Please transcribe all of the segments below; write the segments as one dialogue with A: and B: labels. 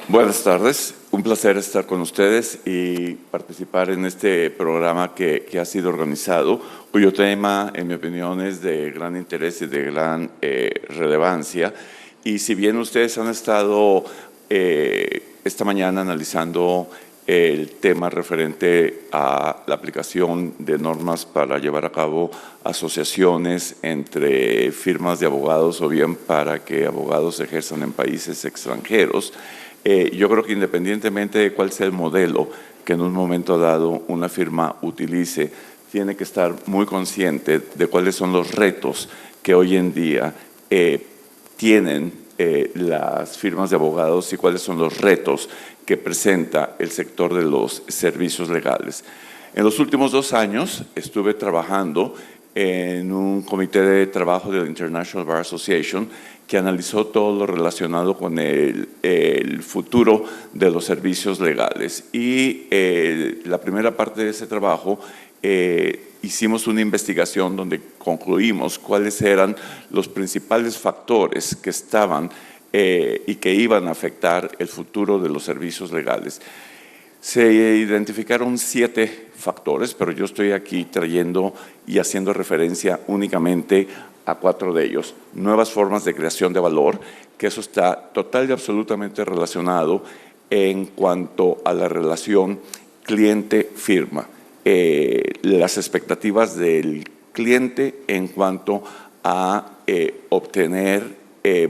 A: Buenas tardes, un placer estar con ustedes y participar en este programa que ha sido organizado, cuyo tema, en mi opinión, es de gran interés y de gran relevancia. Y si bien ustedes han estado esta mañana analizando el tema referente a la aplicación de normas para llevar a cabo asociaciones entre firmas de abogados o bien para que abogados ejerzan en países extranjeros, yo creo que independientemente de cuál sea el modelo que en un momento dado una firma utilice, tiene que estar muy consciente de cuáles son los retos que hoy en día tienen las firmas de abogados y cuáles son los retos que presenta el sector de los servicios legales. En los últimos 2 años estuve trabajando en un comité de trabajo de la International Bar Association que analizó todo lo relacionado con el futuro de los servicios legales. Y la primera parte de ese trabajo hicimos una investigación donde concluimos cuáles eran los principales factores que estaban y que iban a afectar el futuro de los servicios legales. Se identificaron 7 factores, pero yo estoy aquí trayendo y haciendo referencia únicamente a 4 de ellos. Nuevas formas de creación de valor, que eso está total y absolutamente relacionado en cuanto a la relación cliente-firma. Las expectativas del cliente en cuanto a obtener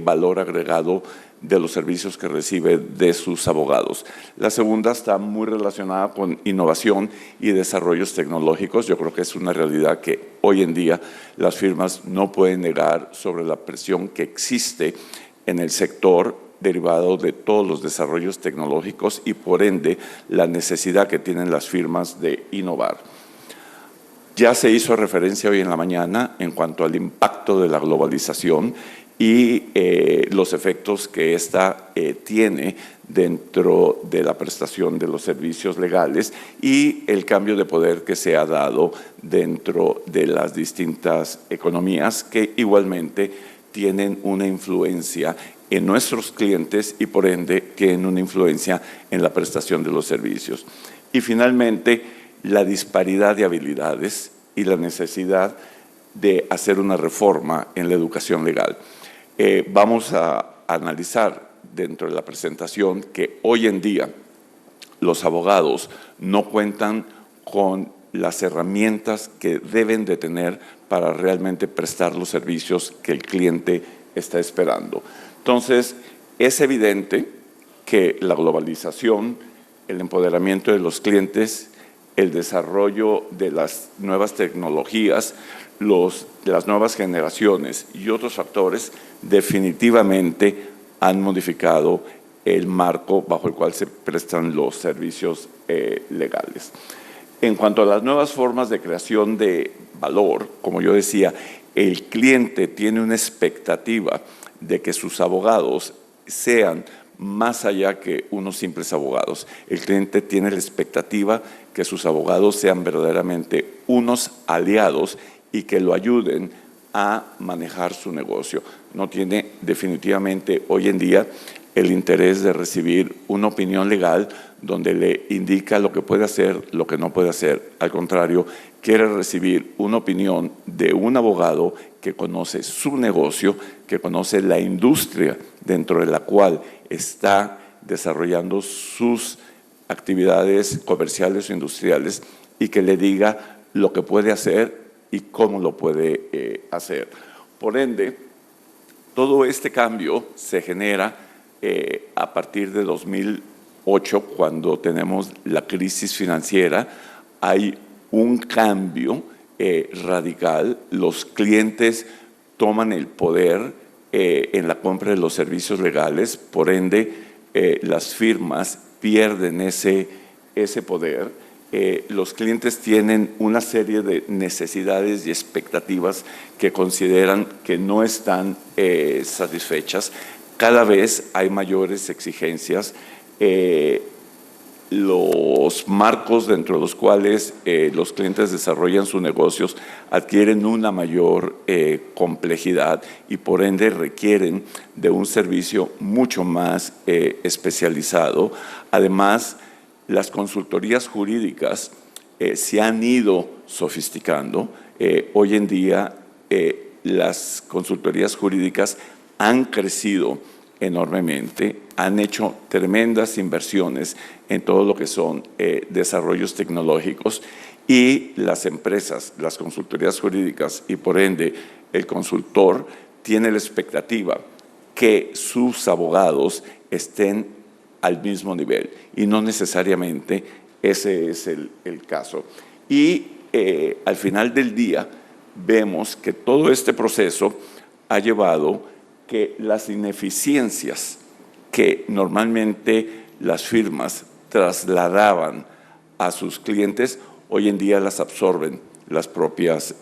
A: valor agregado de los servicios que recibe de sus abogados. La segunda está muy relacionada con innovación y desarrollos tecnológicos. Yo creo que es una realidad que hoy en día las firmas no pueden negar sobre la presión que existe en el sector derivado de todos los desarrollos tecnológicos y por ende la necesidad que tienen las firmas de innovar. Ya se hizo referencia hoy en la mañana en cuanto al impacto de la globalización y los efectos que ésta tiene dentro de la prestación de los servicios legales y el cambio de poder que se ha dado dentro de las distintas economías que igualmente tienen una influencia en nuestros clientes y por ende tienen una influencia en la prestación de los servicios. Y finalmente, la disparidad de habilidades y la necesidad de hacer una reforma en la educación legal. Vamos a analizar dentro de la presentación que hoy en día los abogados no cuentan con las herramientas que deben de tener para realmente prestar los servicios que el cliente está esperando. Entonces, es evidente que la globalización, el empoderamiento de los clientes, el desarrollo de las nuevas tecnologías, las nuevas generaciones y otros factores definitivamente han modificado el marco bajo el cual se prestan los servicios legales. En cuanto a las nuevas formas de creación de valor, como yo decía, el cliente tiene una expectativa de que sus abogados sean más allá que unos simples abogados. El cliente tiene la expectativa que sus abogados sean verdaderamente unos aliados y que lo ayuden a manejar su negocio. No tiene definitivamente hoy en día el interés de recibir una opinión legal donde le indica lo que puede hacer, lo que no puede hacer. Al contrario, quiere recibir una opinión de un abogado que conoce su negocio, que conoce la industria dentro de la cual está desarrollando sus actividades comerciales o industriales y que le diga lo que puede hacer y cómo lo puede hacer. Por ende, todo este cambio se genera a partir de 2008, cuando tenemos la crisis financiera. Hay un cambio radical. Los clientes toman el poder en la compra de los servicios legales, por ende, las firmas pierden ese poder. Los clientes tienen una serie de necesidades y expectativas que consideran que no están satisfechas. Cada vez hay mayores exigencias los marcos dentro de los cuales los clientes desarrollan sus negocios adquieren una mayor complejidad y por ende requieren de un servicio mucho más especializado. Además, las consultorías jurídicas se han ido sofisticando. Hoy en día las consultorías jurídicas han crecido enormemente, han hecho tremendas inversiones en todo lo que son desarrollos tecnológicos y las empresas, las consultorías jurídicas y por ende el consultor tiene la expectativa que sus abogados estén al mismo nivel y no necesariamente ese es el caso. Y al final del día vemos que todo este proceso ha llevado que las ineficiencias que normalmente las firmas trasladaban a sus clientes, hoy en día las absorben las propias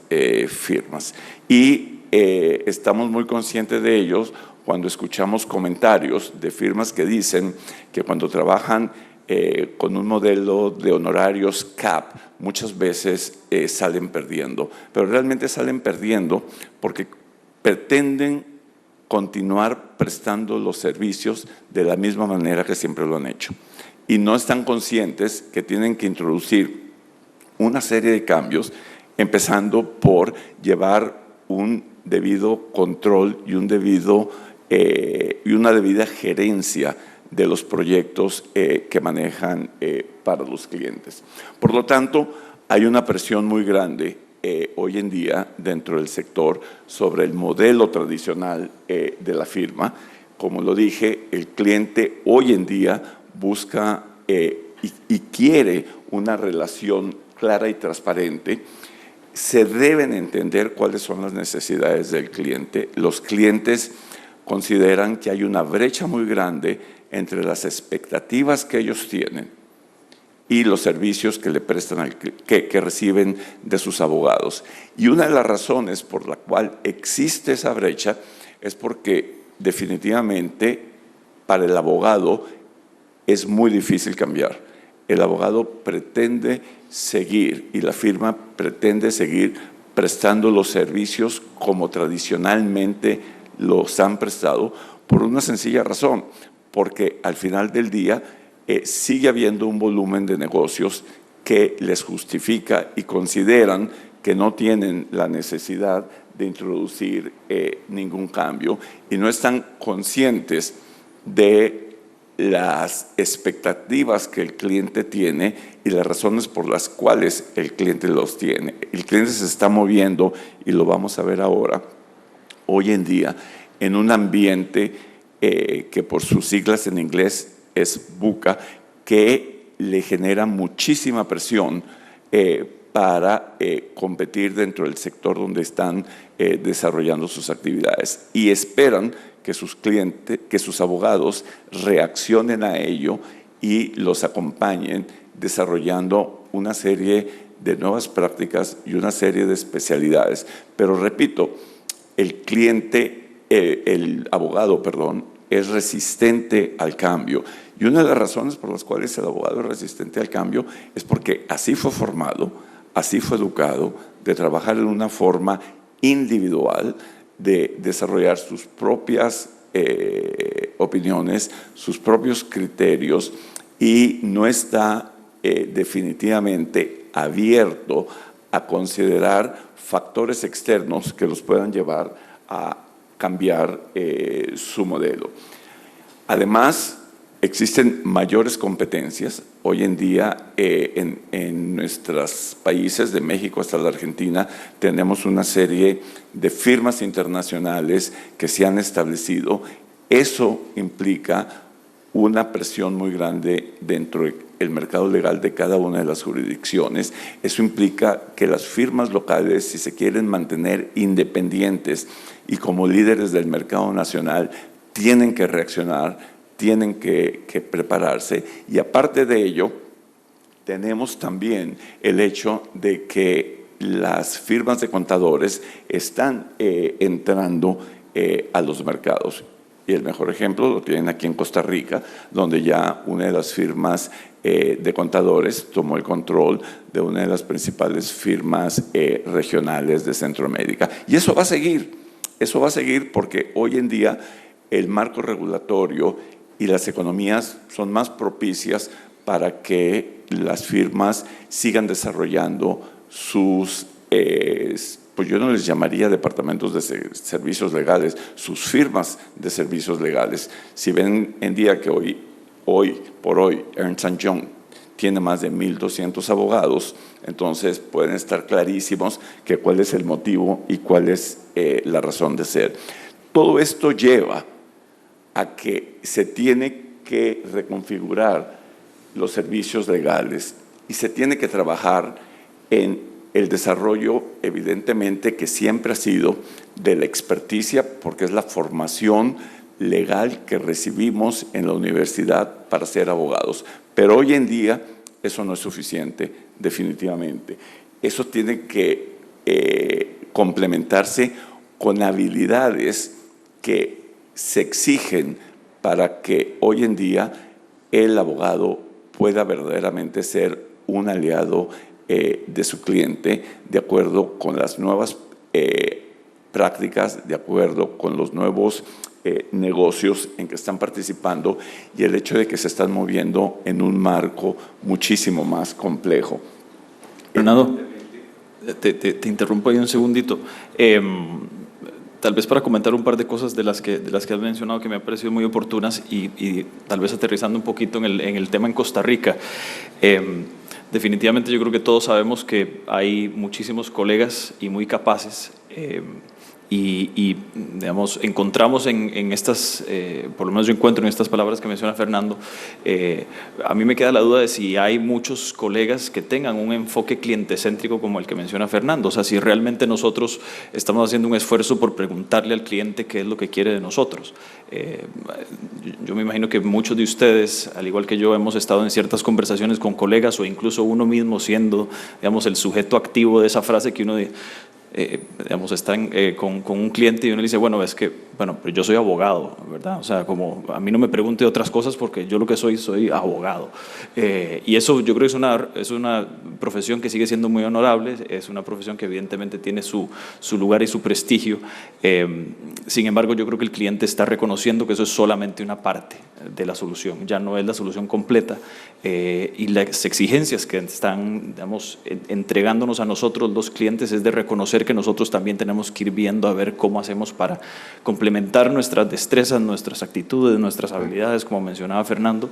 A: firmas. Y estamos muy conscientes de ellos cuando escuchamos comentarios de firmas que dicen que cuando trabajan con un modelo de honorarios CAP, muchas veces salen perdiendo, pero realmente salen perdiendo porque pretenden continuar prestando los servicios de la misma manera que siempre lo han hecho. Y no están conscientes que tienen que introducir una serie de cambios, empezando por llevar un debido control y una debida gerencia de los proyectos que manejan para los clientes. Por lo tanto, hay una presión muy grande hoy en día dentro del sector sobre el modelo tradicional de la firma. Como lo dije, el cliente hoy en día busca y quiere una relación clara y transparente. Se deben entender cuáles son las necesidades del cliente. Los clientes consideran que hay una brecha muy grande entre las expectativas que ellos tienen y los servicios que le prestan que reciben de sus abogados. Y una de las razones por la cual existe esa brecha es porque definitivamente para el abogado es muy difícil cambiar. El abogado pretende seguir y la firma pretende seguir prestando los servicios como tradicionalmente los han prestado por una sencilla razón, porque al final del día sigue habiendo un volumen de negocios que les justifica y consideran que no tienen la necesidad de introducir ningún cambio y no están conscientes de las expectativas que el cliente tiene y las razones por las cuales el cliente los tiene. El cliente se está moviendo, y lo vamos a ver ahora, hoy en día, en un ambiente que por sus siglas en inglés es VUCA, que le genera muchísima presión para competir dentro del sector donde están desarrollando sus actividades y esperan que sus clientes, que sus abogados reaccionen a ello y los acompañen desarrollando una serie de nuevas prácticas y una serie de especialidades. Pero repito, el abogado, es resistente al cambio. Y una de las razones por las cuales el abogado es resistente al cambio es porque así fue formado, así fue educado, de trabajar en una forma individual, de desarrollar sus propias opiniones, sus propios criterios y no está definitivamente abierto a considerar factores externos que los puedan llevar a cambiar su modelo. Además, existen mayores competencias. Hoy en día, en nuestros países, de México hasta la Argentina, tenemos una serie de firmas internacionales que se han establecido. Eso implica una presión muy grande dentro del mercado legal de cada una de las jurisdicciones. Eso implica que las firmas locales, si se quieren mantener independientes y como líderes del mercado nacional, tienen que reaccionar, tienen que prepararse. Y aparte de ello, tenemos también el hecho de que las firmas de contadores están entrando a los mercados. Y el mejor ejemplo lo tienen aquí en Costa Rica, donde ya una de las firmas de contadores tomó el control de una de las principales firmas regionales de Centroamérica. Y eso va a seguir porque hoy en día el marco regulatorio y las economías son más propicias para que las firmas sigan desarrollando sus, pues yo no les llamaría departamentos de servicios legales, sus firmas de servicios legales. Si ven en día que hoy por hoy Ernst & Young tiene más de 1,200 abogados, entonces pueden estar clarísimos que cuál es el motivo y cuál es la razón de ser. Todo esto lleva a que se tiene que reconfigurar los servicios legales y se tiene que trabajar en el desarrollo, evidentemente, que siempre ha sido de la experticia, porque es la formación legal que recibimos en la universidad para ser abogados. Pero hoy en día eso no es suficiente, definitivamente. Eso tiene que complementarse con habilidades que se exigen para que hoy en día el abogado pueda verdaderamente ser un aliado de su cliente, de acuerdo con las nuevas prácticas, de acuerdo con los nuevos negocios en que están participando y el hecho de que se están moviendo en un marco muchísimo más complejo.
B: Fernando, te interrumpo ahí un segundito. Tal vez para comentar un par de cosas de las que has mencionado que me han parecido muy oportunas y tal vez aterrizando un poquito en el tema en Costa Rica. Definitivamente yo creo que todos sabemos que hay muchísimos colegas y muy capaces y digamos, encontramos en estas, por lo menos yo encuentro en estas palabras que menciona Fernando, a mí me queda la duda de si hay muchos colegas que tengan un enfoque clientecéntrico como el que menciona Fernando. O sea, si realmente nosotros estamos haciendo un esfuerzo por preguntarle al cliente qué es lo que quiere de nosotros. Yo me imagino que muchos de ustedes, al igual que yo, hemos estado en ciertas conversaciones con colegas o incluso uno mismo siendo, digamos, el sujeto activo de esa frase que uno digamos, está con un cliente y uno le dice, bueno, es que, bueno, pero yo soy abogado, ¿verdad? O sea, como a mí no me pregunte otras cosas porque yo lo que soy abogado. Y eso yo creo que es una profesión que sigue siendo muy honorable, es una profesión que evidentemente tiene su lugar y su prestigio. Sin embargo, yo creo que el cliente está reconociendo que eso es solamente una parte de la solución, ya no es la solución completa. Y las exigencias que están, digamos, entregándonos a nosotros los clientes es de reconocer que nosotros también tenemos que ir viendo a ver cómo hacemos para complementar nuestras destrezas, nuestras actitudes, nuestras habilidades, como mencionaba Fernando,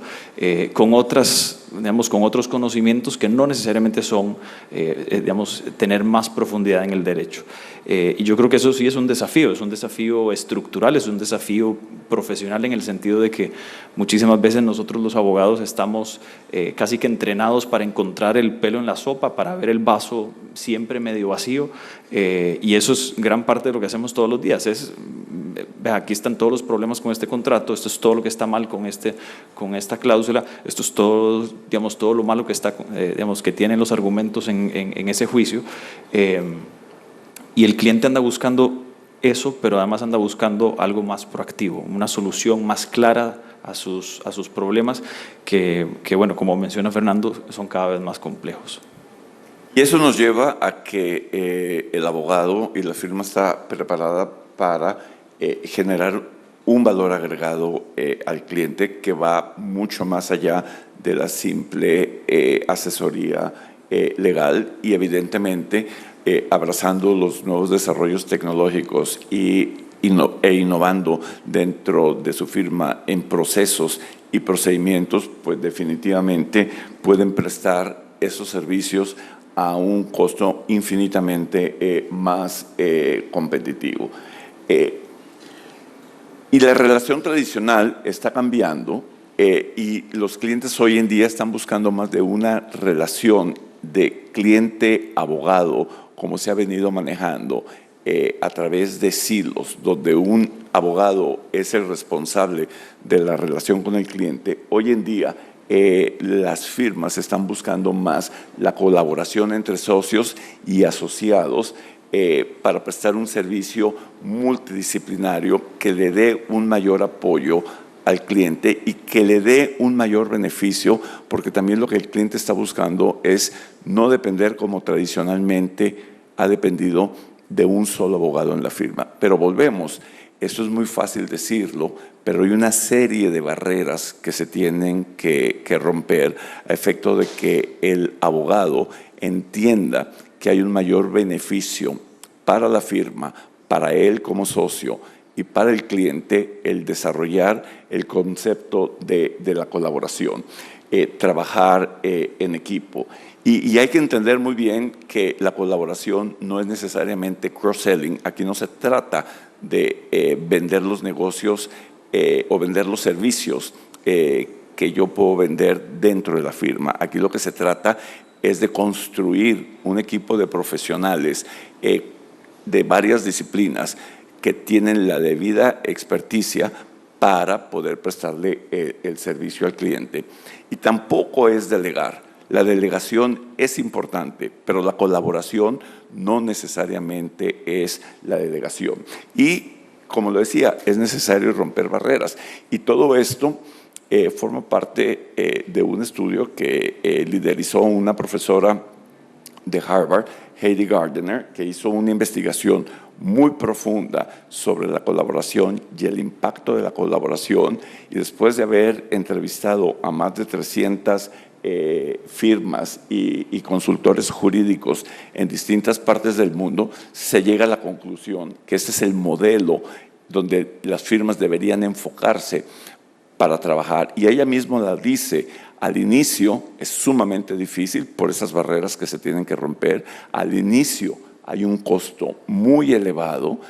B: con otras, digamos, con otros conocimientos que no necesariamente son, digamos, tener más profundidad en el derecho. Y yo creo que eso sí es un desafío estructural, es un desafío profesional en el sentido de que muchísimas veces nosotros los abogados estamos casi que entrenados para encontrar el pelo en la sopa, para ver el vaso siempre medio vacío, y eso es gran parte de lo que hacemos todos los días. Aquí están todos los problemas con este contrato, esto es todo lo que está mal con esta cláusula, esto es todo, digamos, todo lo malo que está, digamos, que tienen los argumentos en ese juicio. Y el cliente anda buscando eso, pero además anda buscando algo más proactivo, una solución más clara a sus problemas que, bueno, como menciona Fernando, son cada vez más complejos.
A: Y eso nos lleva a que el abogado y la firma está preparada para generar un valor agregado al cliente que va mucho más allá de la simple asesoría legal y evidentemente abrazando los nuevos desarrollos tecnológicos e innovando dentro de su firma en procesos y procedimientos, pues definitivamente pueden prestar esos servicios a un costo infinitamente más competitivo. Y la relación tradicional está cambiando y los clientes hoy en día están buscando más de una relación de cliente-abogado, como se ha venido manejando a través de silos, donde un abogado es el responsable de la relación con el cliente. Hoy en día las firmas están buscando más la colaboración entre socios y asociados para prestar un servicio multidisciplinario que le dé un mayor apoyo al cliente y que le dé un mayor beneficio, porque también lo que el cliente está buscando es no depender como tradicionalmente ha dependido de un solo abogado en la firma. Pero volvemos, esto es muy fácil decirlo, pero hay una serie de barreras que se tienen que romper a efecto de que el abogado entienda que hay un mayor beneficio para la firma, para él como socio y para el cliente el desarrollar el concepto de la colaboración, trabajar en equipo. Y hay que entender muy bien que la colaboración no es necesariamente cross-selling. Aquí no se trata de vender los negocios o vender los servicios que yo puedo vender dentro de la firma. Aquí lo que se trata es de construir un equipo de profesionales de varias disciplinas que tienen la debida experticia para poder prestarle el servicio al cliente. Y tampoco es delegar. La delegación es importante, pero la colaboración no necesariamente es la delegación. Y, como lo decía, es necesario romper barreras. Y todo esto forma parte de un estudio que liderizó una profesora de Harvard, Heidi Gardner, que hizo una investigación muy profunda sobre la colaboración y el impacto de la colaboración, y después de haber entrevistado a más de 300 firmas y consultores jurídicos en distintas partes del mundo, se llega a la conclusión que este es el modelo donde las firmas deberían enfocarse para trabajar. Y ella misma la dice, al inicio es sumamente difícil por esas barreras que se tienen que romper. Al inicio hay un costo muy elevado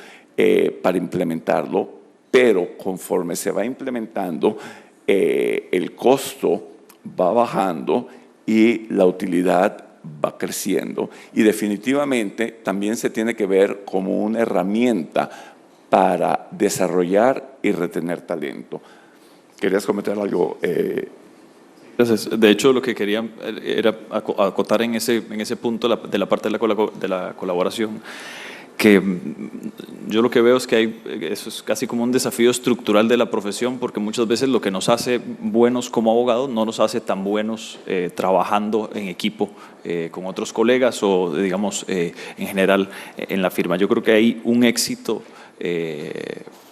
A: para implementarlo, pero conforme se va implementando, el costo va bajando y la utilidad va creciendo. Y definitivamente también se tiene que ver como una herramienta para desarrollar y retener talento. ¿Querías comentar algo?
B: Gracias. De hecho, lo que quería era acotar en ese punto de la parte de la colaboración, que yo lo que veo es que eso es casi como un desafío estructural de la profesión, porque muchas veces lo que nos hace buenos como abogados no nos hace tan buenos trabajando en equipo con otros colegas o, digamos, en general en la firma. Yo creo que hay un éxito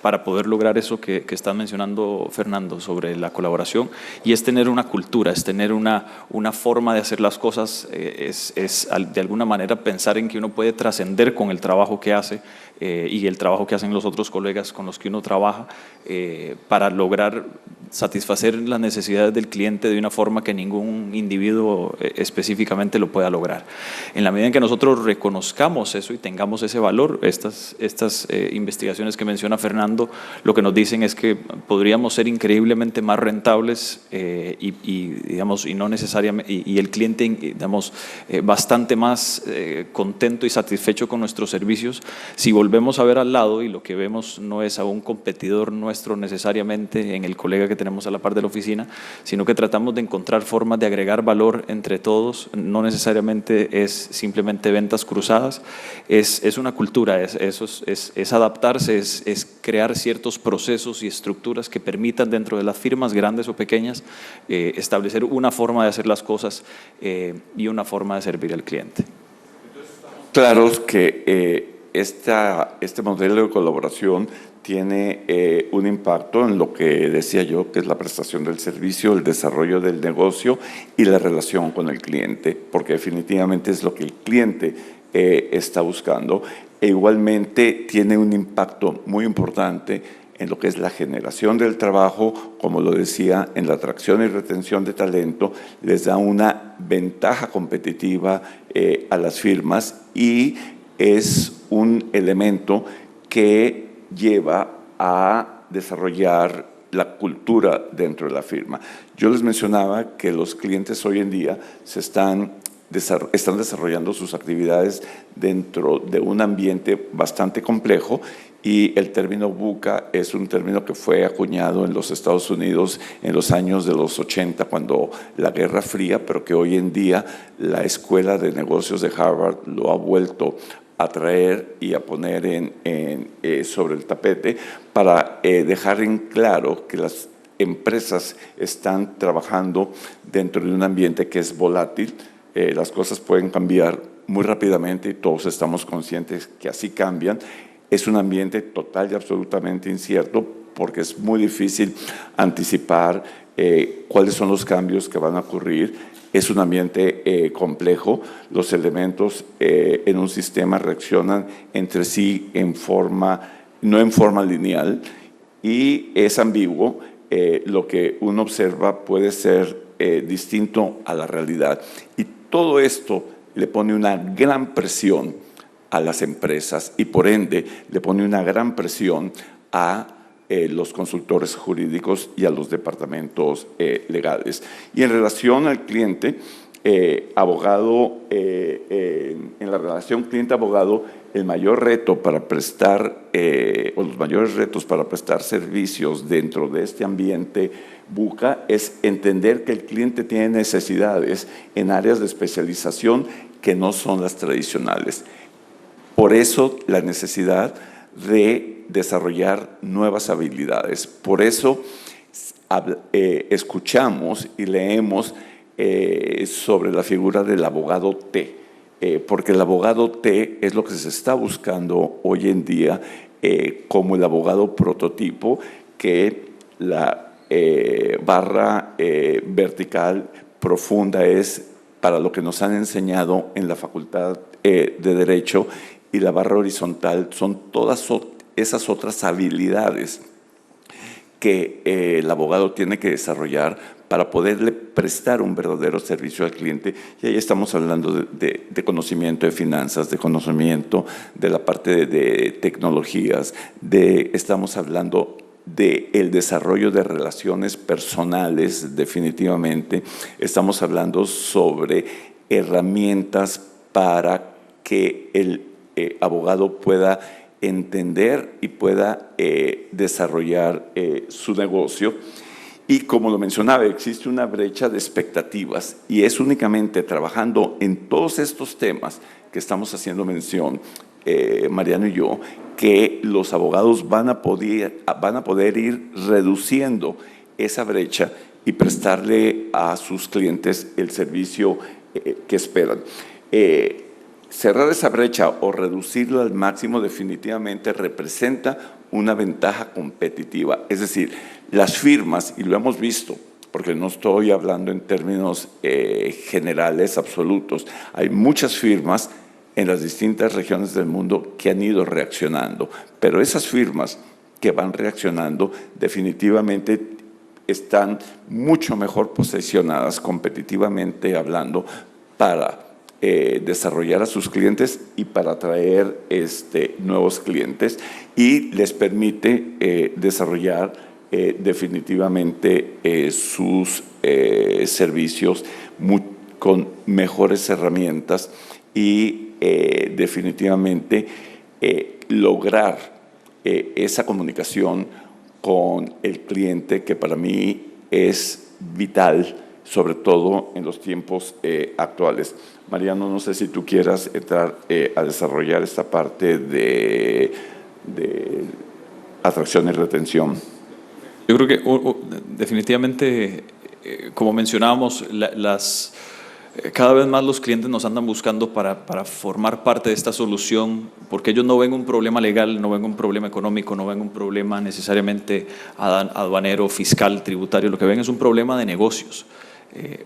B: para poder lograr eso que está mencionando Fernando sobre la colaboración, y es tener una cultura, es tener una forma de hacer las cosas, es de alguna manera pensar en que uno puede trascender con el trabajo que hace y el trabajo que hacen los otros colegas con los que uno trabaja para lograr satisfacer las necesidades del cliente de una forma que ningún individuo específicamente lo pueda lograr. En la medida en que nosotros reconozcamos eso y tengamos ese valor, estas investigaciones que menciona Fernando, lo que nos dicen es que podríamos ser increíblemente más rentables digamos, y no necesariamente, y el cliente, digamos, bastante más contento y satisfecho con nuestros servicios si volvemos a ver al lado y lo que vemos no es a un competidor nuestro necesariamente en el colega que tenemos a la par de la oficina, sino que tratamos de encontrar formas de agregar valor entre todos. No necesariamente es simplemente ventas cruzadas, es una cultura, es adaptarse, es crear ciertos procesos y estructuras que permitan dentro de las firmas grandes o pequeñas establecer una forma de hacer las cosas y una forma de servir al cliente.
A: Claros que este modelo de colaboración tiene un impacto en lo que decía yo, que es la prestación del servicio, el desarrollo del negocio y la relación con el cliente, porque definitivamente es lo que el cliente está buscando. E igualmente tiene un impacto muy importante en lo que es la generación del trabajo, como lo decía, en la atracción y retención de talento, les da una ventaja competitiva a las firmas y es un elemento que lleva a desarrollar la cultura dentro de la firma. Yo les mencionaba que los clientes hoy en día están desarrollando sus actividades dentro de un ambiente bastante complejo, y el término VUCA es un término que fue acuñado en los Estados Unidos en los años de los 80, cuando la Guerra Fría, pero que hoy en día la Escuela de Negocios de Harvard lo ha vuelto a traer y a poner sobre el tapete para dejar en claro que las empresas están trabajando dentro de un ambiente que es volátil. Las cosas pueden cambiar muy rápidamente y todos estamos conscientes que así cambian. Es un ambiente total y absolutamente incierto porque es muy difícil anticipar cuáles son los cambios que van a ocurrir. Es un ambiente complejo. Los elementos en un sistema reaccionan entre sí no en forma lineal, y es ambiguo. Lo que uno observa puede ser distinto a la realidad. Y todo esto le pone una gran presión a las empresas y por ende le pone una gran presión a los consultores jurídicos y a los departamentos legales. Y en relación al cliente, abogado, en la relación cliente-abogado, el mayor reto para prestar, o los mayores retos para prestar servicios dentro de este ambiente buca es entender que el cliente tiene necesidades en áreas de especialización que no son las tradicionales. Por eso la necesidad de desarrollar nuevas habilidades. Por eso escuchamos y leemos sobre la figura del abogado T, porque el abogado T es lo que se está buscando hoy en día como el abogado prototipo, que la barra vertical profunda es para lo que nos han enseñado en la Facultad de Derecho, y la barra horizontal son todas esas otras habilidades que el abogado tiene que desarrollar para poderle prestar un verdadero servicio al cliente. Y ahí estamos hablando de conocimiento de finanzas, de conocimiento de la parte de tecnologías, estamos hablando del desarrollo de relaciones personales, definitivamente. Estamos hablando sobre herramientas para que el abogado pueda entender y pueda desarrollar su negocio. Y como lo mencionaba, existe una brecha de expectativas y es únicamente trabajando en todos estos temas que estamos haciendo mención, Mariano y yo, que los abogados van a poder ir reduciendo esa brecha y prestarle a sus clientes el servicio que esperan. Cerrar esa brecha o reducirla al máximo definitivamente representa una ventaja competitiva. Es decir, las firmas, y lo hemos visto, porque no estoy hablando en términos generales, absolutos, hay muchas firmas en las distintas regiones del mundo que han ido reaccionando, pero esas firmas que van reaccionando definitivamente están mucho mejor posicionadas competitivamente hablando para desarrollar a sus clientes y para atraer nuevos clientes, y les permite desarrollar definitivamente sus servicios con mejores herramientas y definitivamente lograr esa comunicación con el cliente, que para mí es vital, sobre todo en los tiempos actuales. Mariano, no sé si tú quieras entrar a desarrollar esta parte de atracción y retención.
B: Yo creo que definitivamente, como mencionábamos, cada vez más los clientes nos andan buscando para formar parte de esta solución, porque ellos no ven un problema legal, no ven un problema económico, no ven un problema necesariamente aduanero, fiscal, tributario. Lo que ven es un problema de negocios.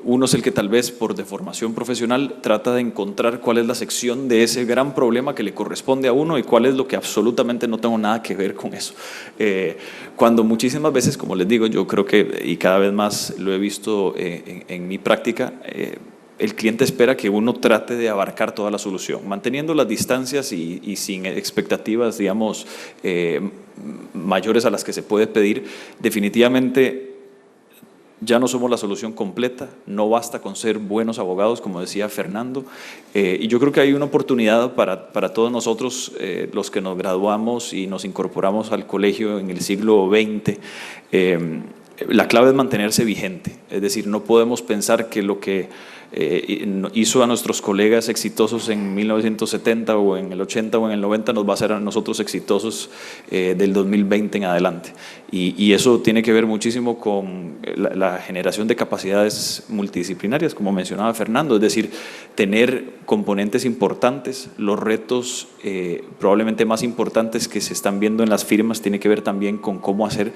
B: Uno es el que tal vez por deformación profesional trata de encontrar cuál es la sección de ese gran problema que le corresponde a uno y cuál es lo que absolutamente no tengo nada que ver con eso. Cuando muchísimas veces, como les digo, yo creo que, y cada vez más lo he visto en mi práctica, el cliente espera que uno trate de abarcar toda la solución, manteniendo las distancias y sin expectativas, digamos, mayores a las que se puede pedir. Definitivamente ya no somos la solución completa, no basta con ser buenos abogados, como decía Fernando, y yo creo que hay una oportunidad para todos nosotros, los que nos graduamos y nos incorporamos al colegio en el siglo XX. La clave es mantenerse vigente, es decir, no podemos pensar que lo que hizo a nuestros colegas exitosos en 1970 o en el 80 o en el 90, nos va a hacer a nosotros exitosos del 2020 en adelante. Y eso tiene que ver muchísimo con la generación de capacidades multidisciplinarias, como mencionaba Fernando, es decir, tener componentes importantes. Los retos probablemente más importantes que se están viendo en las firmas tiene que ver también con cómo hacer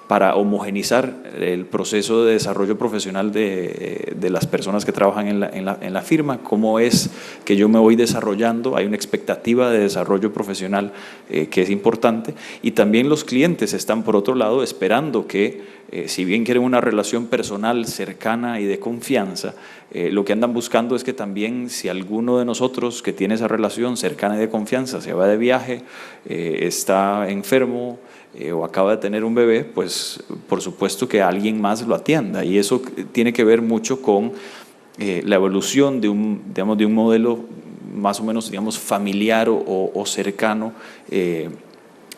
B: para homogeneizar el proceso de desarrollo profesional de las personas que trabajan en la firma, cómo es que yo me voy desarrollando, hay una expectativa de desarrollo profesional que es importante, y también los clientes están por otro lado esperando que, si bien quieren una relación personal cercana y de confianza, lo que andan buscando es que también si alguno de nosotros que tiene esa relación cercana y de confianza se va de viaje, está enfermo, o acaba de tener un bebé, pues por supuesto que alguien más lo atienda, y eso tiene que ver mucho con la evolución de un modelo más o menos, digamos, familiar o cercano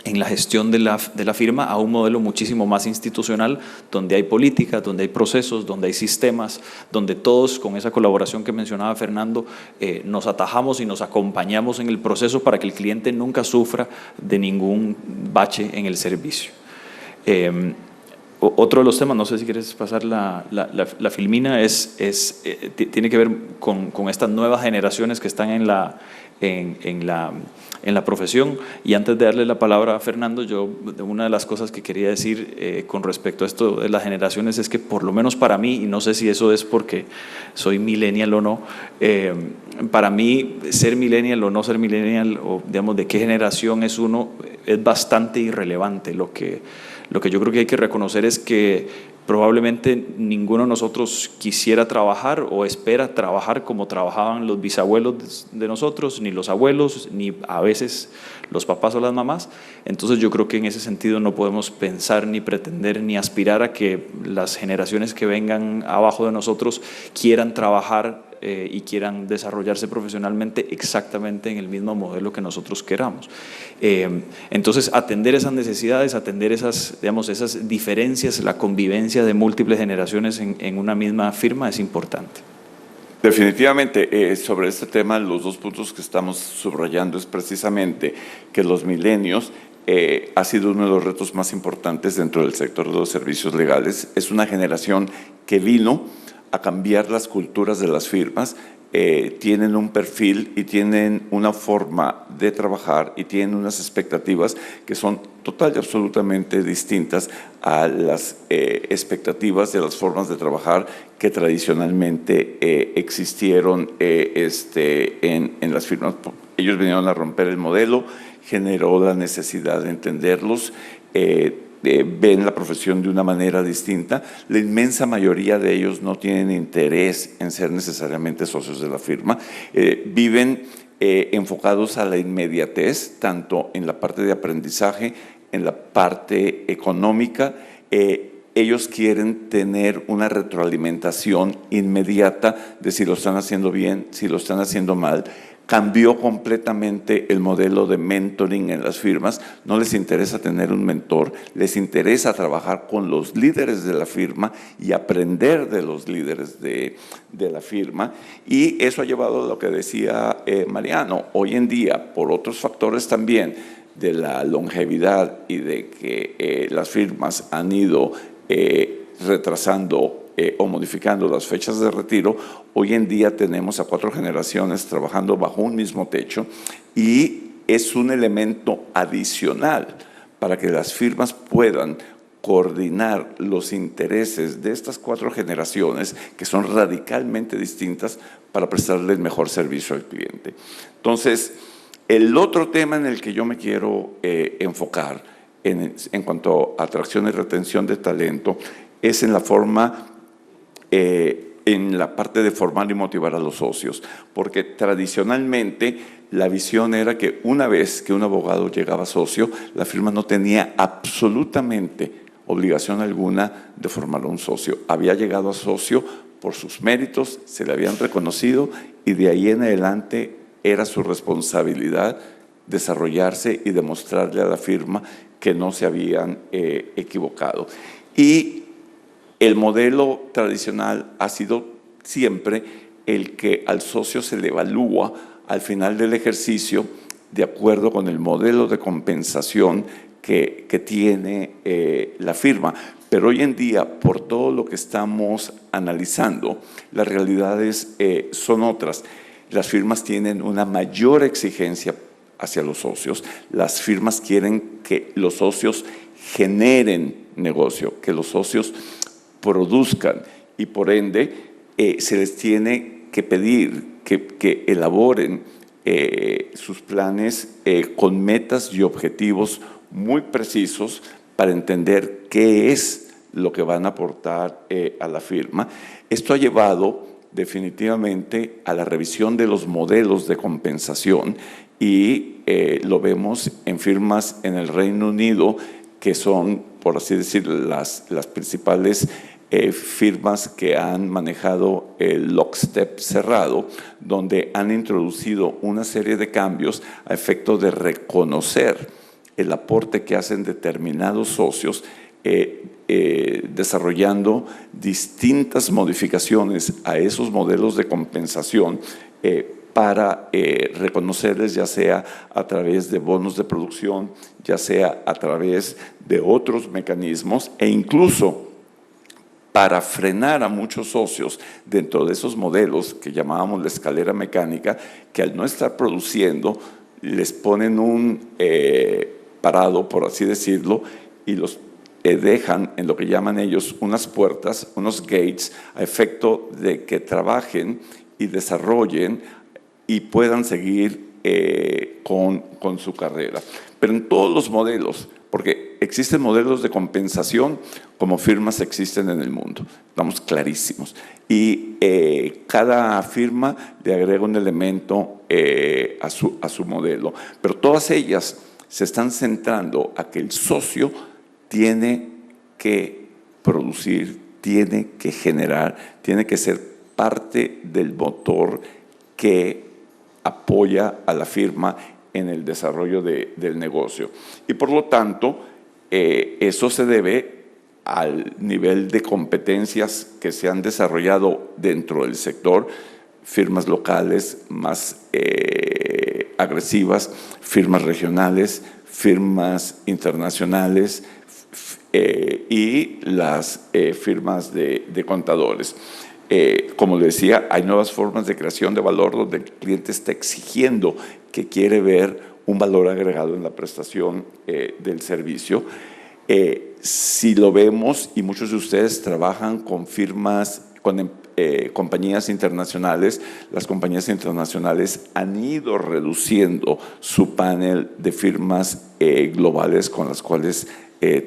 B: en la gestión de la firma a un modelo muchísimo más institucional, donde hay política, donde hay procesos, donde hay sistemas, donde todos, con esa colaboración que mencionaba Fernando, nos atajamos y nos acompañamos en el proceso para que el cliente nunca sufra de ningún bache en el servicio. Otro de los temas, no sé si quieres pasar la filmina, tiene que ver con estas nuevas generaciones que están en la profesión. Y antes de darle la palabra a Fernando, una de las cosas que quería decir con respecto a esto de las generaciones es que, por lo menos para mí, y no sé si eso es porque soy millennial o no, para mí ser millennial o no ser millennial, o digamos de qué generación es uno, es bastante irrelevante. Lo que yo creo que hay que reconocer es que probablemente ninguno de nosotros quisiera trabajar o espera trabajar como trabajaban los bisabuelos de nosotros, ni los abuelos, ni a veces los papás o las mamás. Entonces yo creo que en ese sentido no podemos pensar, ni pretender, ni aspirar a que las generaciones que vengan abajo de nosotros quieran trabajar y quieran desarrollarse profesionalmente exactamente en el mismo modelo que nosotros queramos. Entonces, atender esas necesidades, atender esas diferencias, la convivencia de múltiples generaciones en una misma firma es importante.
A: Definitivamente, sobre este tema, los dos puntos que estamos subrayando es precisamente que los milenios ha sido uno de los retos más importantes dentro del sector de los servicios legales. Es una generación que vino a cambiar las culturas de las firmas, tienen un perfil y tienen una forma de trabajar y tienen unas expectativas que son total y absolutamente distintas a las expectativas de las formas de trabajar que tradicionalmente existieron en las firmas. Ellos vinieron a romper el modelo, generó la necesidad de entenderlos, ven la profesión de una manera distinta. La inmensa mayoría de ellos no tienen interés en ser necesariamente socios de la firma, viven enfocados a la inmediatez, tanto en la parte de aprendizaje, en la parte económica. Ellos quieren tener una retroalimentación inmediata de si lo están haciendo bien, si lo están haciendo mal. Cambió completamente el modelo de mentoring en las firmas. No les interesa tener un mentor, les interesa trabajar con los líderes de la firma y aprender de los líderes de la firma. Y eso ha llevado a lo que decía Mariano. Hoy en día, por otros factores también de la longevidad y de que las firmas han ido retrasando o modificando las fechas de retiro, hoy en día tenemos a 4 generaciones trabajando bajo un mismo techo, y es un elemento adicional para que las firmas puedan coordinar los intereses de estas 4 generaciones, que son radicalmente distintas, para prestarle el mejor servicio al cliente. Entonces, el otro tema en el que yo me quiero enfocar en cuanto a atracción y retención de talento es en la forma, en la parte de formar y motivar a los socios, porque tradicionalmente la visión era que una vez que un abogado llegaba socio, la firma no tenía absolutamente obligación alguna de formar un socio. Había llegado a socio por sus méritos, se le habían reconocido, y de ahí en adelante era su responsabilidad desarrollarse y demostrarle a la firma que no se habían equivocado. Y el modelo tradicional ha sido siempre el que al socio se le evalúa al final del ejercicio de acuerdo con el modelo de compensación que tiene la firma. Pero hoy en día, por todo lo que estamos analizando, las realidades son otras. Las firmas tienen una mayor exigencia hacia los socios. Las firmas quieren que los socios generen negocio, que los socios produzcan y por ende se les tiene que pedir que elaboren sus planes con metas y objetivos muy precisos para entender qué es lo que van a aportar a la firma. Esto ha llevado definitivamente a la revisión de los modelos de compensación y lo vemos en firmas en el Reino Unido que son, por así decirlo, las principales firmas que han manejado el lockstep cerrado, donde han introducido una serie de cambios a efecto de reconocer el aporte que hacen determinados socios, desarrollando distintas modificaciones a esos modelos de compensación para reconocerles, ya sea a través de bonos de producción, ya sea a través de otros mecanismos e incluso para frenar a muchos socios dentro de esos modelos que llamábamos la escalera mecánica, que al no estar produciendo les ponen un parado, por así decirlo, y los dejan en lo que llaman ellos unas puertas, unos gates, a efecto de que trabajen y desarrollen y puedan seguir con su carrera. Pero en todos los modelos, porque existen modelos de compensación como firmas existen en el mundo, estamos clarísimos. Y cada firma le agrega un elemento a su modelo, pero todas ellas se están centrando a que el socio tiene que producir, tiene que generar, tiene que ser parte del motor que apoya a la firma en el desarrollo del negocio. Y por lo tanto, eso se debe al nivel de competencias que se han desarrollado dentro del sector, firmas locales más agresivas, firmas regionales, firmas internacionales y las firmas de contadores. Como le decía, hay nuevas formas de creación de valor donde el cliente está exigiendo que quiere ver un valor agregado en la prestación del servicio. Si lo vemos, y muchos de ustedes trabajan con firmas, con compañías internacionales, las compañías internacionales han ido reduciendo su panel de firmas globales con las cuales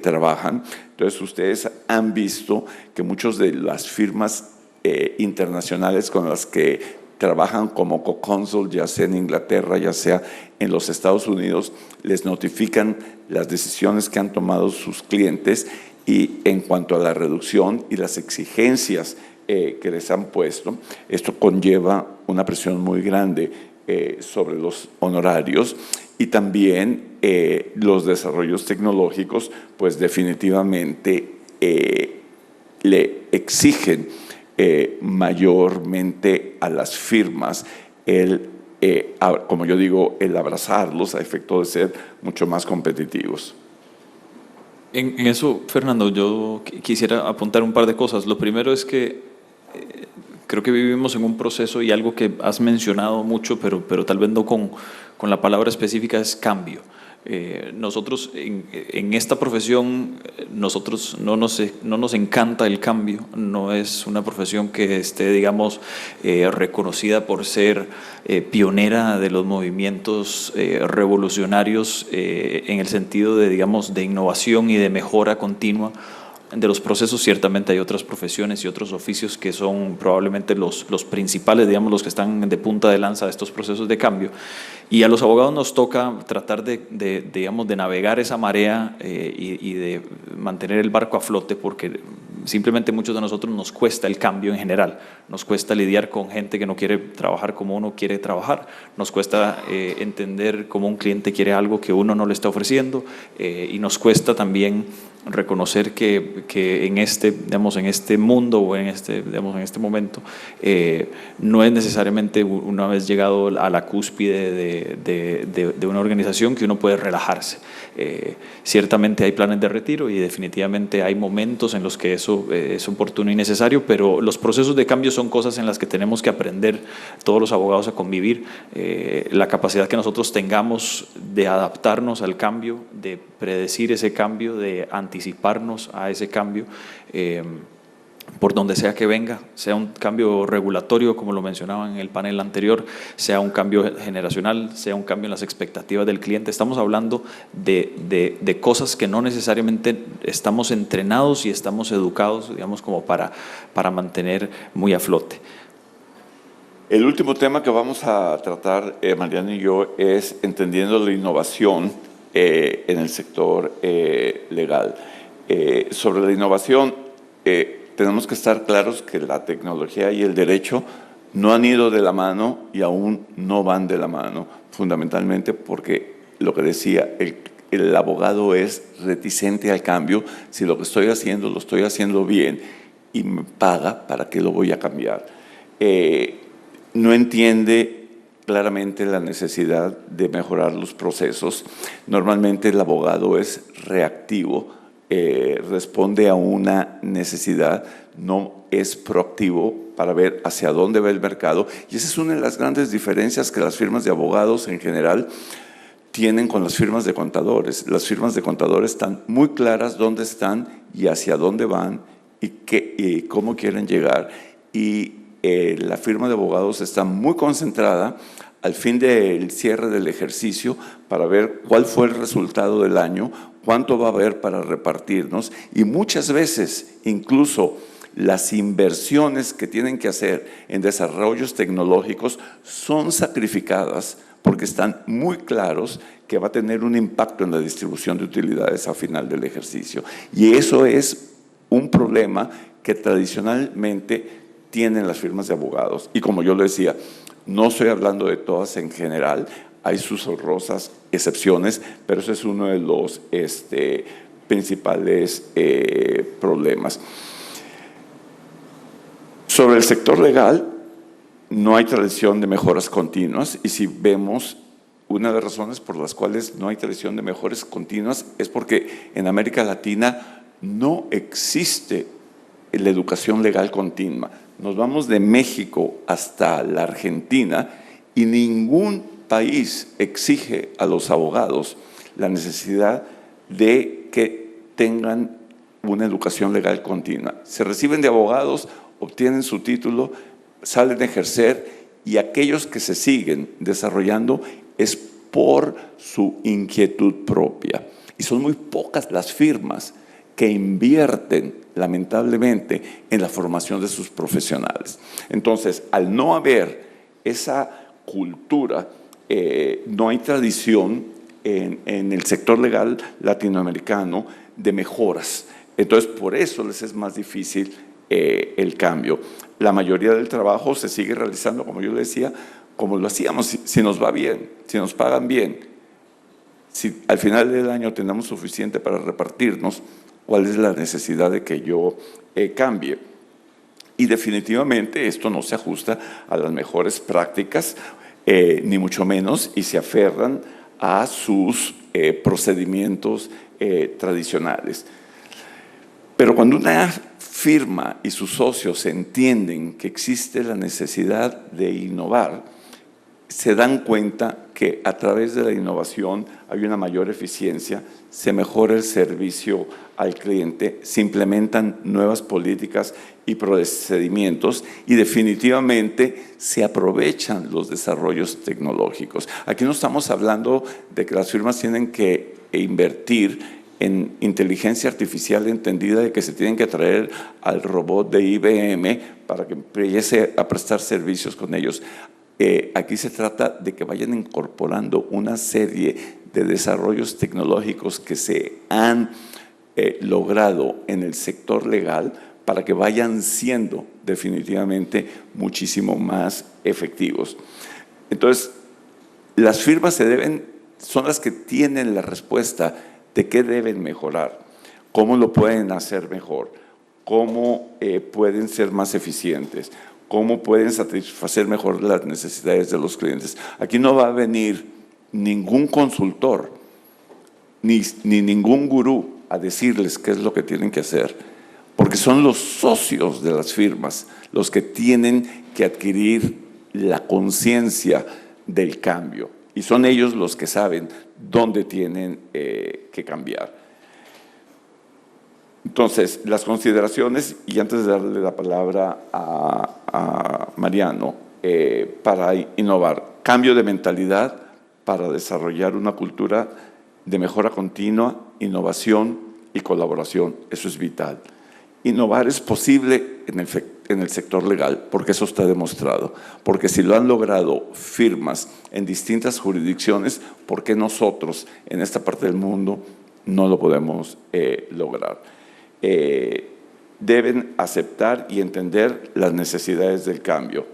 A: trabajan. Entonces, ustedes han visto que muchas de las firmas internacionales con las que trabajan como co-consul, ya sea en Inglaterra, ya sea en los Estados Unidos, les notifican las decisiones que han tomado sus clientes y en cuanto a la reducción y las exigencias que les han puesto, esto conlleva una presión muy grande sobre los honorarios y también los desarrollos tecnológicos, pues definitivamente le exigen mayormente a las firmas como yo digo, el abrazarlos a efecto de ser mucho más competitivos.
B: En eso, Fernando, yo quisiera apuntar un par de cosas. Lo primero es que creo que vivimos en un proceso y algo que has mencionado mucho, pero tal vez no con la palabra específica, es cambio. Nosotros en esta profesión, nosotros no nos encanta el cambio, no es una profesión que esté, digamos, reconocida por ser pionera de los movimientos revolucionarios en el sentido de, digamos, de innovación y de mejora continua de los procesos. Ciertamente hay otras profesiones y otros oficios que son probablemente los principales, digamos, los que están de punta de lanza de estos procesos de cambio. Y a los abogados nos toca tratar digamos, de navegar esa marea y de mantener el barco a flote, porque simplemente muchos de nosotros nos cuesta el cambio en general, nos cuesta lidiar con gente que no quiere trabajar como uno quiere trabajar, nos cuesta entender cómo un cliente quiere algo que uno no le está ofreciendo, y nos cuesta también reconocer que en este mundo o en este momento no es necesariamente una vez llegado a la cúspide de una organización que uno puede relajarse. Ciertamente hay planes de retiro y definitivamente hay momentos en los que eso es oportuno y necesario, pero los procesos de cambio son cosas en las que tenemos que aprender todos los abogados a convivir. La capacidad que nosotros tengamos de adaptarnos al cambio, de predecir ese cambio, de anticiparnos a ese cambio, por donde sea que venga, sea un cambio regulatorio, como lo mencionaba en el panel anterior, sea un cambio generacional, sea un cambio en las expectativas del cliente. Estamos hablando de cosas que no necesariamente estamos entrenados y estamos educados, digamos, como para mantener muy a flote.
A: El último tema que vamos a tratar, Mariana y yo, es entendiendo la innovación en el sector legal. Sobre la innovación, tenemos que estar claros que la tecnología y el derecho no han ido de la mano y aún no van de la mano, fundamentalmente porque lo que decía, el abogado es reticente al cambio. Si lo que estoy haciendo lo estoy haciendo bien y me paga, ¿para qué lo voy a cambiar? No entiende claramente la necesidad de mejorar los procesos. Normalmente el abogado es reactivo, responde a una necesidad, no es proactivo para ver hacia dónde va el mercado, y esa es una de las grandes diferencias que las firmas de abogados en general tienen con las firmas de contadores. Las firmas de contadores están muy claras dónde están y hacia dónde van y cómo quieren llegar, y la firma de abogados está muy concentrada al fin del cierre del ejercicio para ver cuál fue el resultado del año, cuánto va a haber para repartirnos, y muchas veces incluso las inversiones que tienen que hacer en desarrollos tecnológicos son sacrificadas porque están muy claros que va a tener un impacto en la distribución de utilidades a final del ejercicio. Y eso es un problema que tradicionalmente tienen las firmas de abogados. Y como yo lo decía, no estoy hablando de todas en general, hay sus honrosas excepciones, pero ese es uno de los principales problemas. Sobre el sector legal, no hay tradición de mejoras continuas, y si vemos, una de las razones por las cuales no hay tradición de mejoras continuas es porque en América Latina no existe la educación legal continua. Nos vamos de México hasta la Argentina y ningún país exige a los abogados la necesidad de que tengan una educación legal continua. Se reciben de abogados, obtienen su título, salen a ejercer, y aquellos que se siguen desarrollando es por su inquietud propia. Y son muy pocas las firmas que invierten, lamentablemente, en la formación de sus profesionales. Entonces, al no haber esa cultura, no hay tradición en el sector legal latinoamericano de mejoras. Entonces, por eso les es más difícil el cambio. La mayoría del trabajo se sigue realizando, como yo le decía, como lo hacíamos, si nos va bien, si nos pagan bien, si al final del año tenemos suficiente para repartirnos, ¿cuál es la necesidad de que yo cambie? Y definitivamente esto no se ajusta a las mejores prácticas, ni mucho menos, y se aferran a sus procedimientos tradicionales. Pero cuando una firma y sus socios entienden que existe la necesidad de innovar, se dan cuenta que a través de la innovación hay una mayor eficiencia, se mejora el servicio al cliente, se implementan nuevas políticas y procedimientos, y definitivamente se aprovechan los desarrollos tecnológicos. Aquí no estamos hablando de que las firmas tienen que invertir en inteligencia artificial entendida de que se tienen que traer al robot de IBM para que empiece a prestar servicios con ellos. Aquí se trata de que vayan incorporando una serie de desarrollos tecnológicos que se han logrado en el sector legal para que vayan siendo definitivamente muchísimo más efectivos. Entonces, las firmas son las que tienen la respuesta de qué deben mejorar, cómo lo pueden hacer mejor, cómo pueden ser más eficientes, cómo pueden satisfacer mejor las necesidades de los clientes. Aquí no va a venir ningún consultor ni ningún gurú a decirles qué es lo que tienen que hacer, porque son los socios de las firmas los que tienen que adquirir la conciencia del cambio, y son ellos los que saben dónde tienen que cambiar. Entonces, las consideraciones, y antes de darle la palabra a Mariano, para innovar, cambio de mentalidad para desarrollar una cultura de mejora continua, innovación y colaboración. Eso es vital. Innovar es posible en el sector legal, porque eso está demostrado. Porque si lo han logrado firmas en distintas jurisdicciones, ¿por qué nosotros en esta parte del mundo no lo podemos lograr? Deben aceptar y entender las necesidades del cambio.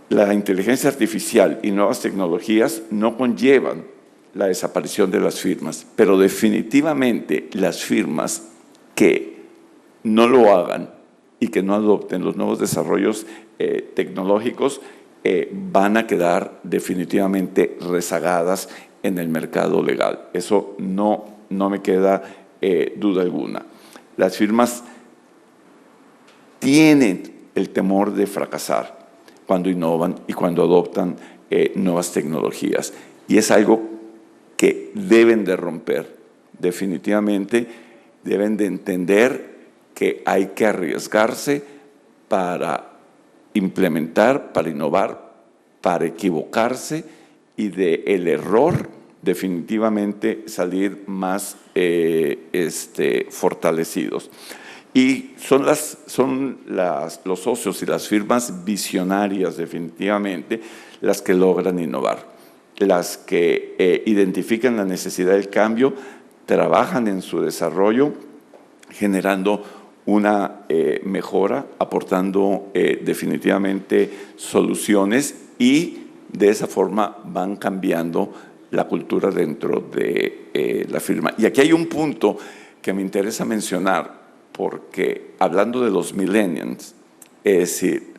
A: La inteligencia artificial y nuevas tecnologías no conllevan la desaparición de las firmas, pero definitivamente las firmas que no lo hagan y que no adopten los nuevos desarrollos tecnológicos van a quedar definitivamente rezagadas en el mercado legal. Eso no me queda duda alguna. Las firmas tienen el temor de fracasar cuando innovan y cuando adoptan nuevas tecnologías, y es algo que deben de romper. Definitivamente deben de entender que hay que arriesgarse para implementar, para innovar, para equivocarse, y del error definitivamente salir más fortalecidos. Y son los socios y las firmas visionarias definitivamente las que logran innovar, las que identifican la necesidad del cambio, trabajan en su desarrollo, generando una mejora, aportando definitivamente soluciones, y de esa forma van cambiando la cultura dentro de la firma. Y aquí hay un punto que me interesa mencionar, porque hablando de los millennials, es decir,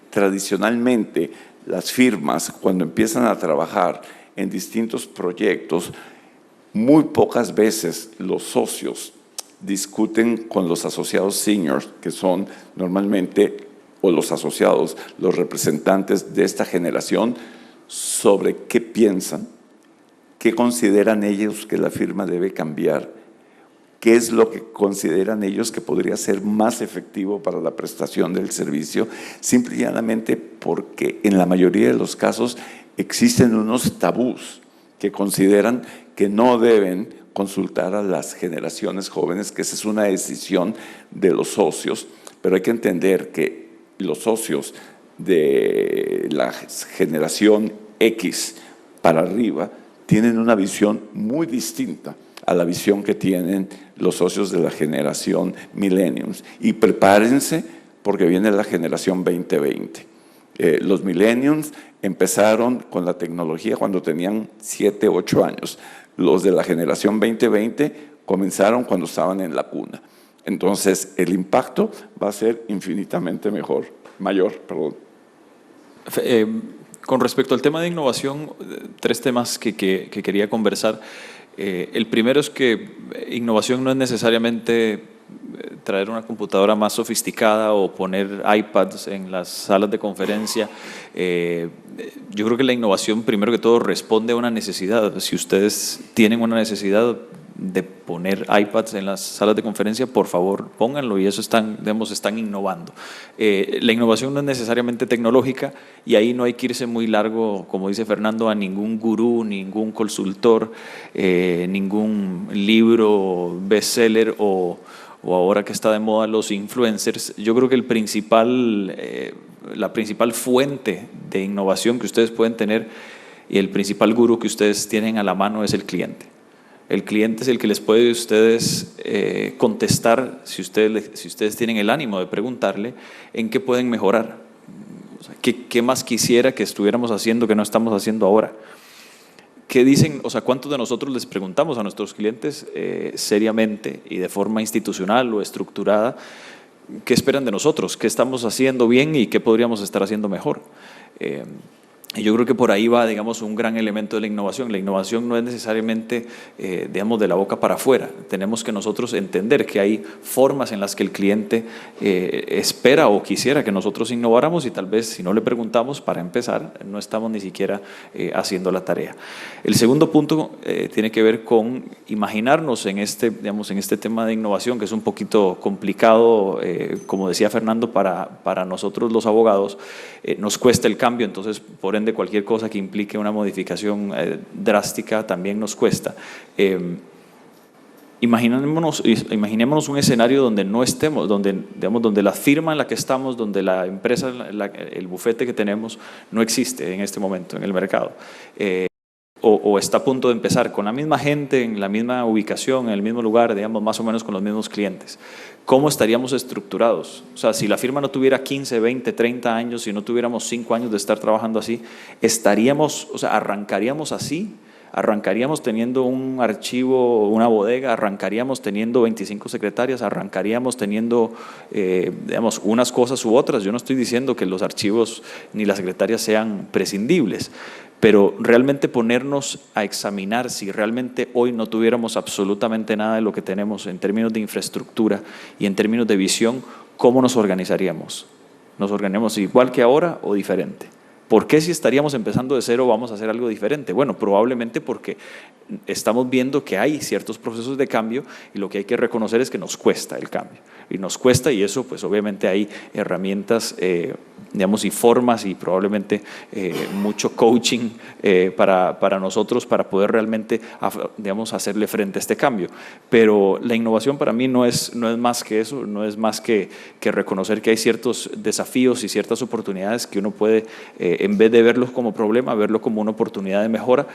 A: tradicionalmente las firmas, cuando empiezan a trabajar en distintos proyectos, muy pocas veces los socios discuten con los asociados seniors, que son normalmente, o los asociados, los representantes de esta generación, sobre qué piensan, qué consideran ellos que la firma debe cambiar, qué es lo que consideran ellos que podría ser más efectivo para la prestación del servicio, simple y llanamente porque en la mayoría de los casos existen unos tabús que consideran que no deben consultar a las generaciones jóvenes, que esa es una decisión de los socios, pero hay que entender que los socios de la generación X para arriba tienen una visión muy distinta a la visión que tienen los socios de la generación millennials. Y prepárense porque viene la generación 2020. Los millennials empezaron con la tecnología cuando tenían 7, 8 años. Los de la generación 2020 comenzaron cuando estaban en la cuna. Entonces, el impacto va a ser infinitamente mayor.
B: Con respecto al tema de innovación, 3 temas que quería conversar. El primero es que innovación no es necesariamente traer una computadora más sofisticada o poner iPads en las salas de conferencia. Yo creo que la innovación, primero que todo, responde a una necesidad. Si ustedes tienen una necesidad de poner iPads en las salas de conferencia, por favor, pónganlo, y eso están innovando. La innovación no es necesariamente tecnológica, y ahí no hay que irse muy largo, como dice Fernando, a ningún gurú, ningún consultor, ningún libro bestseller o ahora que está de moda los influencers. Yo creo que la principal fuente de innovación que ustedes pueden tener y el principal gurú que ustedes tienen a la mano es el cliente. El cliente es el que les puede a ustedes contestar, si ustedes tienen el ánimo de preguntarle, en qué pueden mejorar. O sea, ¿qué más quisiera que estuviéramos haciendo que no estamos haciendo ahora? ¿Qué dicen? O sea, ¿cuántos de nosotros les preguntamos a nuestros clientes seriamente y de forma institucional o estructurada qué esperan de nosotros, qué estamos haciendo bien y qué podríamos estar haciendo mejor? Y yo creo que por ahí va, digamos, un gran elemento de la innovación. La innovación no es necesariamente, digamos, de la boca para afuera. Tenemos que nosotros entender que hay formas en las que el cliente espera o quisiera que nosotros innováramos y tal vez si no le preguntamos, para empezar, no estamos ni siquiera haciendo la tarea. El segundo punto tiene que ver con imaginarnos digamos, en este tema de innovación, que es un poquito complicado, como decía Fernando, para nosotros los abogados, nos cuesta el cambio, entonces, por ende, cualquier cosa que implique una modificación drástica también nos cuesta. Imaginémonos un escenario donde no estemos, donde la firma en la que estamos, donde la empresa, el bufete que tenemos no existe en este momento en el mercado. O está a punto de empezar con la misma gente, en la misma ubicación, en el mismo lugar, digamos, más o menos con los mismos clientes. ¿Cómo estaríamos estructurados? O sea, si la firma no tuviera 15, 20, 30 años, si no tuviéramos 5 años de estar trabajando así, arrancaríamos así, arrancaríamos teniendo un archivo, una bodega, arrancaríamos teniendo 25 secretarias, arrancaríamos teniendo, digamos, unas cosas u otras. Yo no estoy diciendo que los archivos ni las secretarias sean prescindibles, pero realmente ponernos a examinar si realmente hoy no tuviéramos absolutamente nada de lo que tenemos en términos de infraestructura y en términos de visión, ¿cómo nos organizaríamos? ¿Nos organizamos igual que ahora o diferente? ¿Por qué si estaríamos empezando de cero vamos a hacer algo diferente? Bueno, probablemente porque estamos viendo que hay ciertos procesos de cambio y lo que hay que reconocer es que nos cuesta el cambio. Y nos cuesta, y eso pues obviamente hay herramientas, digamos, y formas y probablemente mucho coaching para nosotros para poder realmente, digamos, hacerle frente a este cambio. Pero la innovación para mí no es más que eso, no es más que reconocer que hay ciertos desafíos y ciertas oportunidades que uno puede, en vez de verlos como problema, verlo como una oportunidad de mejora.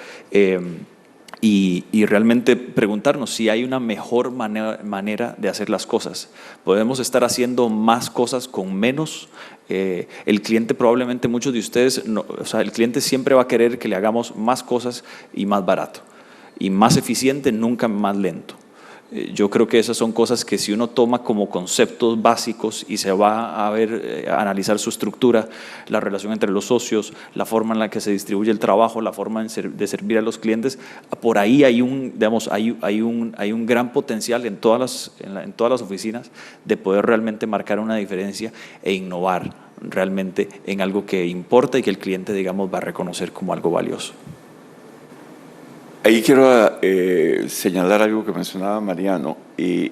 B: Y realmente preguntarnos si hay una mejor manera de hacer las cosas. Podemos estar haciendo más cosas con menos. El cliente, probablemente muchos de ustedes, el cliente siempre va a querer que le hagamos más cosas y más barato. Y más eficiente, nunca más lento. Yo creo que esas son cosas que si uno toma como conceptos básicos y se va a analizar su estructura, la relación entre los socios, la forma en la que se distribuye el trabajo, la forma de servir a los clientes, por ahí hay un gran potencial en todas las oficinas de poder realmente marcar una diferencia e innovar realmente en algo que importa y que el cliente, digamos, va a reconocer como algo valioso.
A: Ahí quiero señalar algo que mencionaba Mariano y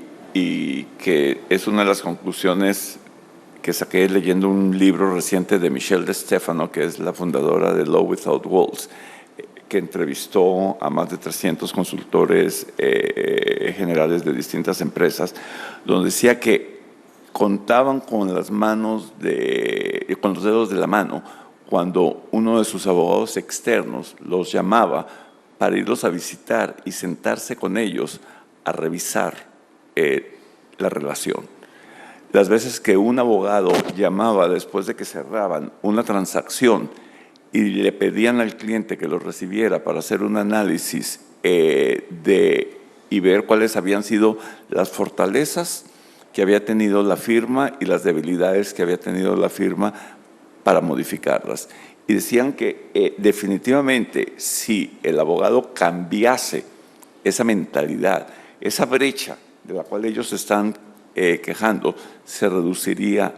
A: que es una de las conclusiones que saqué leyendo un libro reciente de Michelle De Stefano, que es la fundadora de Law Without Walls, que entrevistó a más de 300 consultores generales de distintas empresas, donde decía que contaban con los dedos de la mano cuando uno de sus abogados externos los llamaba para irlos a visitar y sentarse con ellos a revisar la relación. Las veces que un abogado llamaba después de que cerraban una transacción y le pedían al cliente que lo recibiera para hacer un análisis y ver cuáles habían sido las fortalezas que había tenido la firma y las debilidades que había tenido la firma para modificarlas. Y decían que definitivamente si el abogado cambiase esa mentalidad, esa brecha de la cual ellos están quejando, se reduciría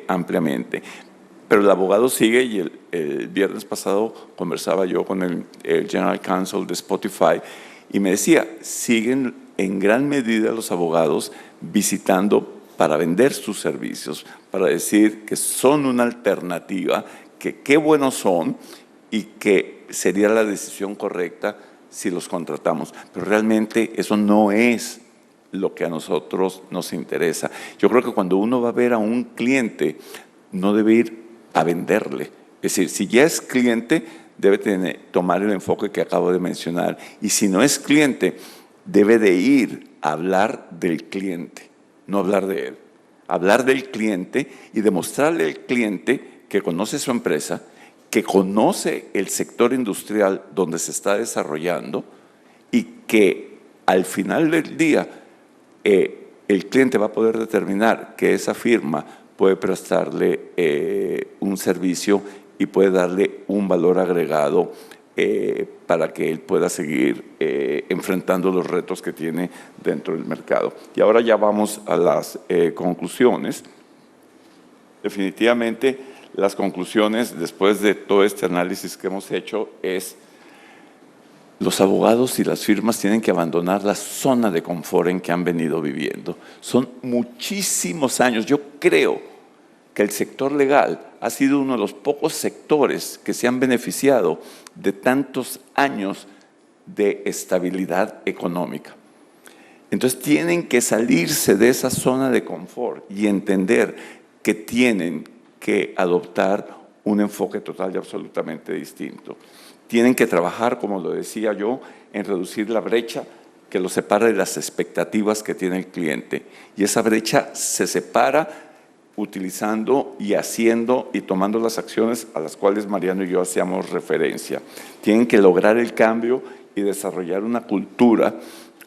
A: ampliamente. Pero el abogado sigue y el viernes pasado conversaba yo con el General Counsel de Spotify y me decía, siguen en gran medida los abogados visitando para vender sus servicios, para decir que son una alternativa, que qué buenos son y que sería la decisión correcta si los contratamos. Pero realmente eso no es lo que a nosotros nos interesa. Yo creo que cuando uno va a ver a un cliente, no debe ir a venderle. Es decir, si ya es cliente, debe tomar el enfoque que acabo de mencionar. Y si no es cliente, debe de ir a hablar del cliente, no hablar de él. Hablar del cliente y demostrarle al cliente que conoce su empresa, que conoce el sector industrial donde se está desarrollando y que al final del día el cliente va a poder determinar que esa firma puede prestarle un servicio y puede darle un valor agregado para que él pueda seguir enfrentando los retos que tiene dentro del mercado. Y ahora ya vamos a las conclusiones. Definitivamente, las conclusiones, después de todo este análisis que hemos hecho, es los abogados y las firmas tienen que abandonar la zona de confort en que han venido viviendo. Son muchísimos años. Yo creo que el sector legal ha sido uno de los pocos sectores que se han beneficiado de tantos años de estabilidad económica. Entonces tienen que salirse de esa zona de confort y entender que tienen que adoptar un enfoque total y absolutamente distinto. Tienen que trabajar, como lo decía yo, en reducir la brecha que los separa de las expectativas que tiene el cliente. Y esa brecha se separa utilizando y haciendo y tomando las acciones a las cuales Mariano y yo hacíamos referencia. Tienen que lograr el cambio y desarrollar una cultura,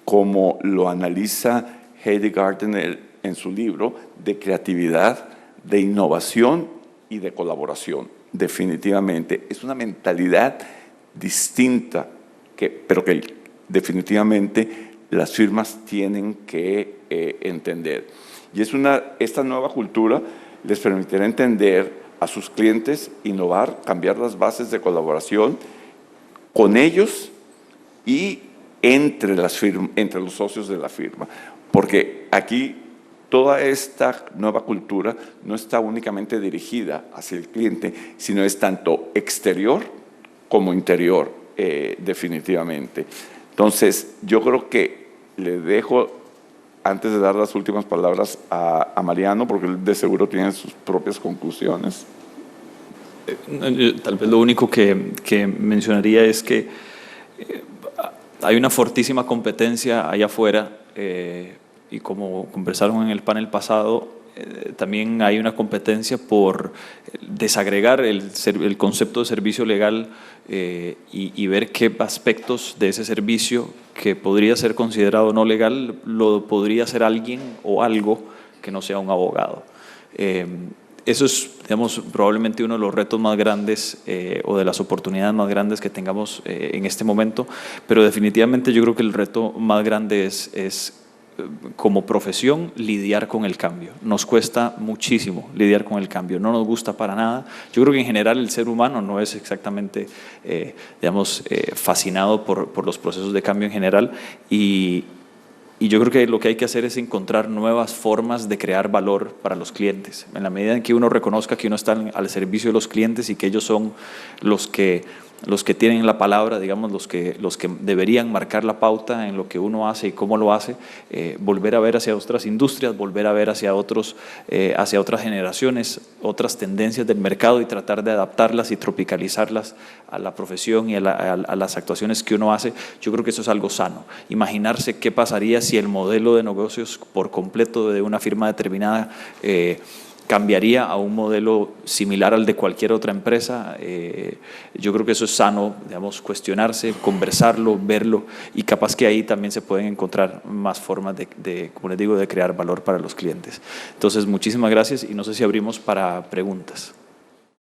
A: como lo analiza Heidi Gardner en su libro, de creatividad, de innovación y de colaboración. Definitivamente es una mentalidad distinta, pero que definitivamente las firmas tienen que entender. Y esta nueva cultura les permitirá entender a sus clientes, innovar, cambiar las bases de colaboración con ellos y entre los socios de la firma. Porque aquí toda esta nueva cultura no está únicamente dirigida hacia el cliente, sino es tanto exterior como interior, definitivamente. Entonces, yo creo que le dejo, antes de dar las últimas palabras a Mariano, porque él de seguro tiene sus propias conclusiones.
B: Tal vez lo único que mencionaría es que hay una fortísima competencia allá afuera, y como conversaron en el panel pasado, también hay una competencia por desagregar el concepto de servicio legal y ver qué aspectos de ese servicio que podría ser considerado no legal lo podría hacer alguien o algo que no sea un abogado. Eso es, digamos, probablemente uno de los retos más grandes o de las oportunidades más grandes que tengamos en este momento, pero definitivamente yo creo que el reto más grande es como profesión lidiar con el cambio. Nos cuesta muchísimo lidiar con el cambio, no nos gusta para nada. Yo creo que en general el ser humano no es exactamente, fascinado por los procesos de cambio en general y yo creo que lo que hay que hacer es encontrar nuevas formas de crear valor para los clientes. En la medida en que uno reconozca que uno está al servicio de los clientes y que ellos son los que tienen la palabra, digamos, los que deberían marcar la pauta en lo que uno hace y cómo lo hace, volver a ver hacia otras industrias, volver a ver hacia otras generaciones, otras tendencias del mercado y tratar de adaptarlas y tropicalizarlas a la profesión y a las actuaciones que uno hace. Yo creo que eso es algo sano. Imaginarse qué pasaría si el modelo de negocios por completo de una firma determinada cambiaría a un modelo similar al de cualquier otra empresa. Yo creo que eso es sano, digamos, cuestionarse, conversarlo, verlo, y capaz que ahí también se pueden encontrar más formas como les digo, de crear valor para los clientes. Entonces, muchísimas gracias y no sé si abrimos para preguntas.